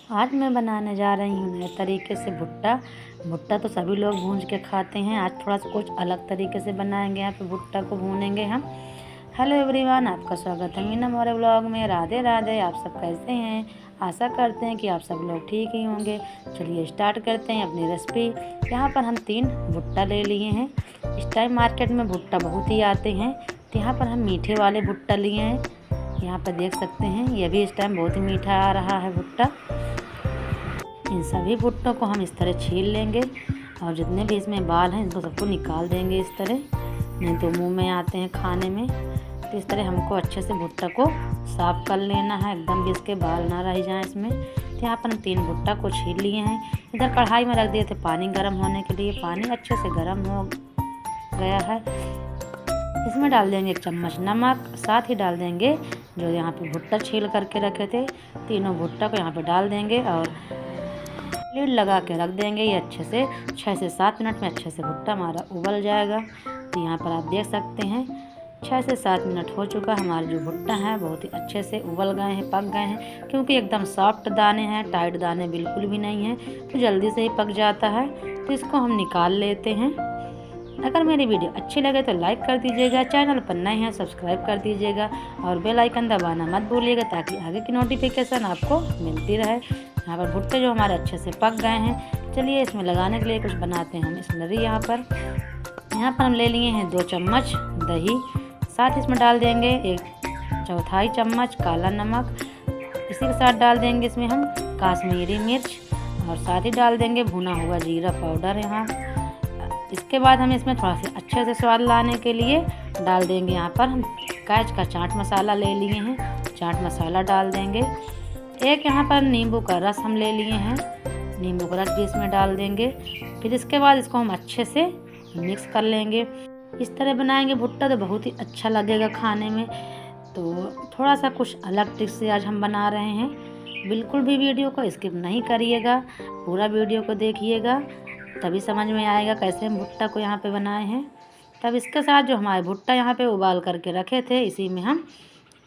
आज मैं बनाने जा रही हूँ नए तरीके से भुट्टा। भुट्टा तो सभी लोग भूंज के खाते हैं, आज थोड़ा सा कुछ अलग तरीके से बनाएंगे। यहाँ पे भुट्टा को भूनेंगे हम। हेलो एवरीवन, आपका स्वागत है मीना मोरे ब्लॉग में। राधे राधे। आप सब कैसे हैं? आशा करते हैं कि आप सब लोग ठीक ही होंगे। चलिए स्टार्ट करते हैं अपनी रेसिपी। यहाँ पर हम 3 भुट्टा ले लिए हैं। इस टाइम मार्केट में भुट्टा बहुत ही आते हैं, तो यहाँ पर हम मीठे वाले भुट्टा लिए हैं। यहाँ पर देख सकते हैं, ये भी इस टाइम बहुत ही मीठा आ रहा है भुट्टा। इन सभी भुट्टों को हम इस तरह छील लेंगे और जितने भी इसमें बाल हैं इनको सबको निकाल देंगे इस तरह, नहीं तो मुंह में आते हैं खाने में। तो इस तरह हमको अच्छे से भुट्टा को साफ़ कर लेना है, एकदम भी इसके बाल ना रह जाएं इसमें। तो यहाँ पर हम 3 भुट्टा को छील लिए हैं। इधर कढ़ाई में रख दिए थे पानी गर्म होने के लिए। पानी अच्छे से गर्म हो गया है। इसमें डाल देंगे 1 चम्मच नमक, साथ ही डाल देंगे जो यहाँ पे भुट्टा छील करके रखे थे, तीनों भुट्टा को यहाँ पे डाल देंगे और लीड लगा के रख देंगे। ये अच्छे से 6 से 7 मिनट में अच्छे से भुट्टा हमारा उबल जाएगा। तो यहाँ पर आप देख सकते हैं 6 से 7 मिनट हो चुका। हमारे जो भुट्टा हैं बहुत ही अच्छे से उबल गए हैं, पक गए हैं, क्योंकि एकदम सॉफ्ट दाने हैं, टाइट दाने बिल्कुल भी नहीं हैं, तो जल्दी से ही पक जाता है। तो इसको हम निकाल लेते हैं। अगर मेरी वीडियो अच्छी लगे तो लाइक कर दीजिएगा, चैनल पर नए हैं सब्सक्राइब कर दीजिएगा और बेल आइकन दबाना मत भूलिएगा ताकि आगे की नोटिफिकेशन आपको मिलती रहे। यहाँ पर भुट्टे जो हमारे अच्छे से पक गए हैं, चलिए इसमें लगाने के लिए कुछ बनाते हैं हम स्लरी। यहाँ पर हम ले लिए हैं 2 चम्मच दही, साथ इसमें डाल देंगे 1/4 चम्मच काला नमक। इसी के साथ डाल देंगे इसमें हम काश्मीरी मिर्च और साथ ही डाल देंगे भुना हुआ जीरा पाउडर। यहाँ इसके बाद हम इसमें थोड़ा सा अच्छे से स्वाद लाने के लिए डाल देंगे, यहाँ पर हम कैच का चाट मसाला ले लिए हैं, चाट मसाला डाल देंगे। एक यहाँ पर नींबू का रस हम ले लिए हैं, नींबू का रस भी इसमें डाल देंगे। फिर इसके बाद इसको हम अच्छे से मिक्स कर लेंगे। इस तरह बनाएंगे भुट्टा तो बहुत ही अच्छा लगेगा खाने में। तो थोड़ा सा कुछ अलग ट्रिक से आज हम बना रहे हैं। बिल्कुल भी वीडियो को स्किप नहीं करिएगा, पूरा वीडियो को देखिएगा, तभी समझ में आएगा कैसे हम भुट्टा को यहाँ पे बनाए हैं। तब इसके साथ जो हमारे भुट्टा यहाँ पे उबाल करके रखे थे, इसी में हम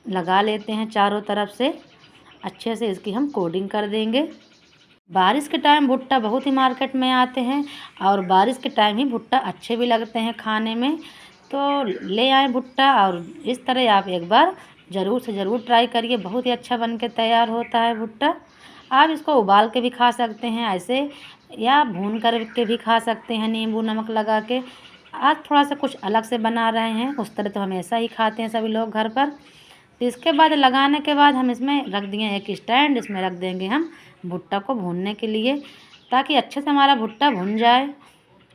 लगा लेते हैं चारों तरफ से। अच्छे से इसकी हम कोटिंग कर देंगे। बारिश के टाइम भुट्टा बहुत ही मार्केट में आते हैं और बारिश के टाइम ही भुट्टा अच्छे भी लगते हैं खाने में। तो ले आए भुट्टा और इस तरह आप एक बार ज़रूर से ज़रूर ट्राई करिए, बहुत ही अच्छा बन के तैयार होता है भुट्टा। आप इसको उबाल के भी खा सकते हैं ऐसे, या भून कर के भी खा सकते हैं नींबू नमक लगा के। आज थोड़ा सा कुछ अलग से बना रहे हैं, उस तरह तो हमेशा ही खाते हैं सभी लोग घर पर। तो इसके बाद लगाने के बाद हम इसमें रख दिए एक स्टैंड, इसमें रख देंगे हम भुट्टा को भूनने के लिए, ताकि अच्छे से हमारा भुट्टा भुन जाए।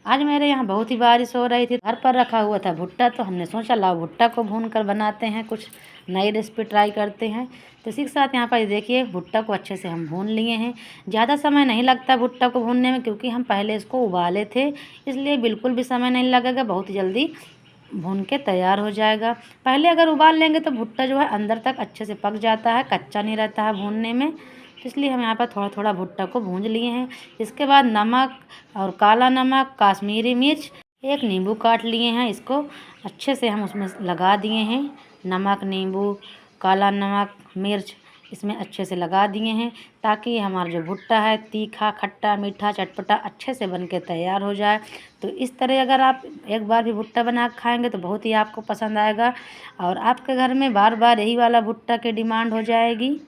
आज मेरे यहाँ बहुत ही बारिश हो रही थी, घर पर रखा हुआ था भुट्टा, तो हमने सोचा लाओ भुट्टा को भून कर बनाते हैं, कुछ नई रेसिपी ट्राई करते हैं। तो इसी के साथ यहाँ पर देखिए भुट्टा को अच्छे से हम भून लिए हैं। ज़्यादा समय नहीं लगता भुट्टा को भूनने में, क्योंकि हम पहले इसको उबाले थे, इसलिए बिल्कुल भी समय नहीं लगेगा, बहुत जल्दी भून के तैयार हो जाएगा। पहले अगर उबाल लेंगे तो भुट्टा जो है अंदर तक अच्छे से पक जाता है, कच्चा नहीं रहता है भूनने में। तो इसलिए हम यहाँ पर थोड़ा थोड़ा भुट्टा को भून लिए हैं। इसके बाद नमक और काला नमक, काश्मीरी मिर्च, एक नींबू काट लिए हैं, इसको अच्छे से हम उसमें लगा दिए हैं। नमक, नींबू, काला नमक, मिर्च इसमें अच्छे से लगा दिए हैं, ताकि हमारा जो भुट्टा है तीखा, खट्टा, मीठा, चटपटा अच्छे से बन के तैयार हो जाए। तो इस तरह अगर आप एक बार भी भुट्टा बना के खाएंगे तो बहुत ही आपको पसंद आएगा और आपके घर में बार बार यही वाला भुट्टा की डिमांड हो जाएगी।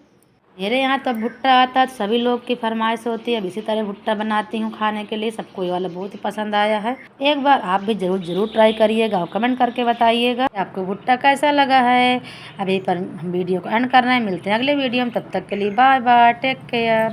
मेरे यहाँ तो भुट्टा आता है, सभी लोग की फरमाइश होती है, अब इसी तरह भुट्टा बनाती हूँ खाने के लिए। सबको ये वाला बहुत ही पसंद आया है। एक बार आप भी ज़रूर ट्राई करिएगा और कमेंट करके बताइएगा आपको भुट्टा कैसा लगा है। अभी पर हम वीडियो को एंड कर रहे हैं, मिलते हैं अगले वीडियो में, तब तक के लिए बाय बाय, टेक केयर।